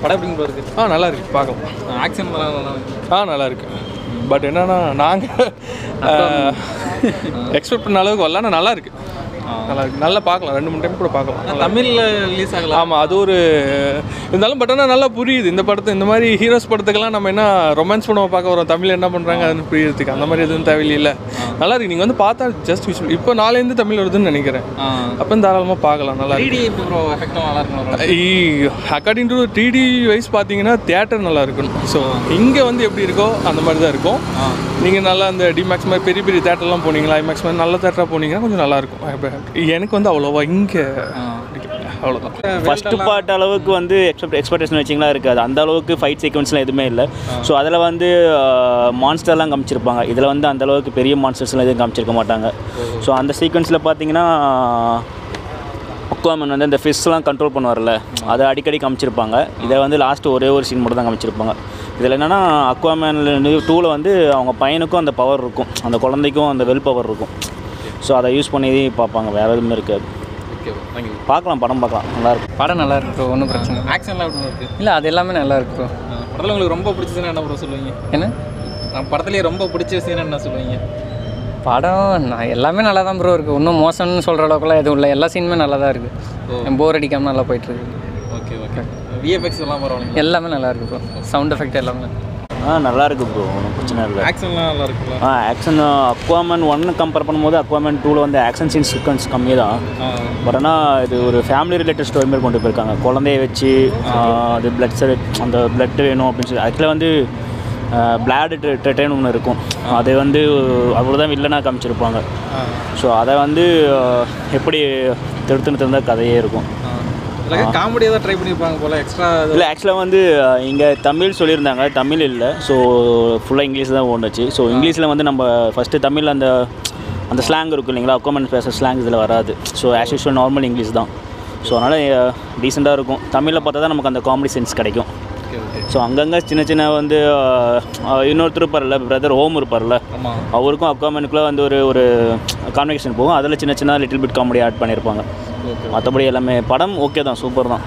படம் எப்படிங்க இருக்குது? நல்லா இருக்குது, பார்க்கலாம். ஆக்ஷன் நல்லா நல்லா இருக்குது. பட் என்னன்னா நாங்கள் எக்ஸ்பெக்ட் பண்ண அளவுக்கு வரல. ஆனால் நல்லா இருக்குது, நல்லா இருக்குது, நல்லா பார்க்கலாம். 2-3 டைம் கூட பார்க்கலாம். தமிழில் ரிலீஸ் ஆகலாம். ஆமாம், அது ஒரு இருந்தாலும் பட் ஆனால் நல்லா புரியுது. இந்த படத்தை இந்த மாதிரி ஹீரோஸ் படத்துக்கெல்லாம் நம்ம என்ன ரொமான்ஸ் படம் பார்க்க வரோம், தமிழ் என்ன பண்ணுறாங்க அதுன்னு புரியறதுக்கு அந்த மாதிரி எதுவும் தேவையில்லை. நல்லா இருக்குது. நீங்கள் வந்து பார்த்தா ஜஸ்ட் விஷுவல். இப்போ நாளைந்து தமிழ் வருதுன்னு நினைக்கிறேன். அப்போ தாராளமாக பார்க்கலாம். நல்லா அக்கார்டிங் டு 3D வைஸ் பார்த்தீங்கன்னா தியேட்டர் நல்லா இருக்கணும். ஸோ இங்கே வந்து எப்படி இருக்கோ அந்த மாதிரி தான் இருக்கும். நீங்கள் நல்லா அந்த டிமேக்ஸ் மாதிரி பெரிய பெரிய தேட்டர்லாம் போனீங்களா, ஐமேக்ஸ் மாதிரி நல்ல தேட்டராக போனீங்கன்னா கொஞ்சம் நல்லாயிருக்கும். எனக்கு வந்து அவ்வளோவா இங்கே அவ்வளோதான். ஃபஸ்ட்டு பார்ட் அளவுக்கு வந்து எக்ஸ்பெக்டேஷன் வச்சிங்களா இருக்காது. அந்த அளவுக்கு ஃபைட் சீக்வன்ஸ்லாம் எதுவுமே இல்லை. ஸோ அதில் வந்து மான்ஸ்டர்லாம் காமிச்சிருப்பாங்க. இதில் வந்து அந்த அளவுக்கு பெரிய மான்ஸ்டர்ஸ்லாம் எதுவும் காமிச்சிருக்க மாட்டாங்க. ஸோ அந்த சீக்வன்ஸில் பார்த்தீங்கன்னா அக்வாமன் வந்து அந்த ஃபிஷ்லாம் கண்ட்ரோல் பண்ணுவார்ல, அதை அடிக்கடி காமிச்சிருப்பாங்க. இதை வந்து லாஸ்ட்டு ஒரே ஒரு சீன் மட்டும் தான் காமிச்சிருப்பாங்க. இதில் என்னென்னா அக்வாமேன் 2 வந்து அவங்க பையனுக்கும் அந்த பவர் இருக்கும், அந்த குழந்தைக்கும் அந்த வெல் பவர் இருக்கும். ஸோ அதை யூஸ் பண்ணி பார்ப்பாங்க, வேறு எதுவுமே இருக்காது. பார்க்கலாம், படம் பார்க்கலாம், நல்லாயிருக்கும். படம் நல்லா இருக்கு ப்ரோ, ஒன்றும் பிரச்சனை இல்லை. ஆக்ஷன்லாம் எப்படி இருக்குது? இல்லை, அது எல்லாமே நல்லா இருக்கு ப்ரோ. படத்தில் உங்களுக்கு ரொம்ப பிடிச்சதுன்னா என்ன ப்ரோ சொல்லுவீங்க? என்ன படத்துலேயே ரொம்ப பிடிச்ச சீன் என்ன சொல்லுவீங்க? படம் எல்லாமே நல்லா தான் ப்ரோ இருக்குது. ஒன்றும் மோசம்னு சொல்கிற அளவுக்குலாம் எதுவும் இல்லை. எல்லா சீனுமே நல்லா தான் இருக்குது. போர் அடிக்காமல் நல்லா போயிட்டுருக்கு. Okay okay. விஎஃப்எக்ஸ் எல்லாம் பரவாயில்ல? எல்லாமே நல்லா இருக்குது ப்ரோ. சவுண்ட் எஃபெக்ட் எல்லாமே நல்லா இருக்குது ப்ரோ, ஒன்றும் பிரச்சனை இல்லை. ஆக்ஷன்லாம் நல்லா இருக்குல்ல? ஆக்ஷன் அக்வாமன் 1 கம்பேர் பண்ணும்போது அக்வாமன் 2 வந்து ஆக்ஷன் சீன்ஸ் சீக்வன்ஸ் கம்மி தான். பட் ஆனால் இது ஒரு ஃபேமிலி ரிலேட்டட் ஸ்டோரி மாதிரி கொண்டு போயிருக்காங்க. குழந்தைய வச்சு அது அந்த பிளட் வேணும் அப்படின்னு சொல்லி அதில் வந்து பிளாட் ட்ரெட்டைன்னு ஒன்று இருக்கும். அது வந்து அவ்வளோதான் வில்லனாக காமிச்சிருப்பாங்க. ஸோ அதை வந்து எப்படி திருந்த கதையே இருக்கும். காமெடி ஏதாவது ட்ரை பண்ணியிருப்பாங்க போல் எக்ஸ்ட்ரா? இல்லை, ஆக்சுவலாக வந்து இங்கே தமிழ் சொல்லியிருந்தாங்க, தமிழ் இல்லை. ஸோ ஃபுல்லாக இங்கிலீஷ் தான் ஓடுச்சு. ஸோ இங்கிலீஷில் வந்து நம்ம ஃபஸ்ட்டு தமிழில் அந்த ஸ்லாங் இருக்கும் இல்லைங்களா, அக்வாமன் பேசுகிற ஸ்லாங் இதில் வராது. So as usual normal English தான். ஸோ அதனால் டீசெண்டாக இருக்கும். தமிழில் பார்த்தா தான் நமக்கு அந்த காமெடி சென்ஸ் கிடைக்கும். ஸோ அங்கங்கே சின்ன வந்து இன்னொருத்தர் இருப்பார்ல, பிரதர் ஹோம் இருப்பார்ல, அவருக்கும் அக்வாமனுக்குள்ளே வந்து ஒரு கான்வெர்சேஷன் போகும். அதில் சின்ன லிட்டில் பிட் காமெடி ஆட் பண்ணியிருப்பாங்க. மற்றபடி எல்லாமே படம் ஓகே தான், சூப்பர் தான்.